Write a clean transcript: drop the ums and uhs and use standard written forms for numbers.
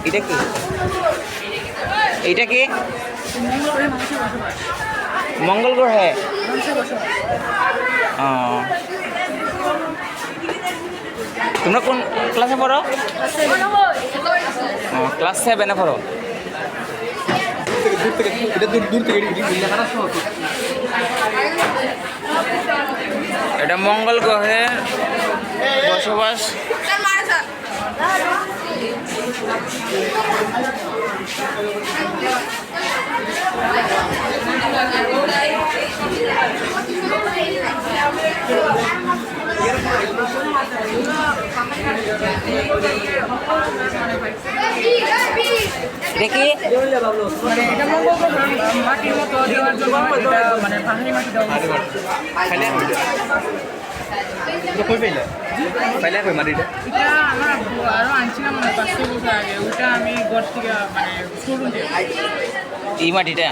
এটা কি এটা কি মঙ্গল গ্রহে ও তোমরা কোন ক্লাসে পড়ো ও ক্লাস 7 পড়ো এটা মঙ্গল গ্রহে বসবাস দেখি মাটির মতো দেওয়ার জন্য মানে পাহাড়ি মাটি দেওয়া এটা আমার আরো আনছিলাম মানে 500 বছর আগে ওটা আমি ঘর থেকে মানে শোরুম থেকে এই মাটিটা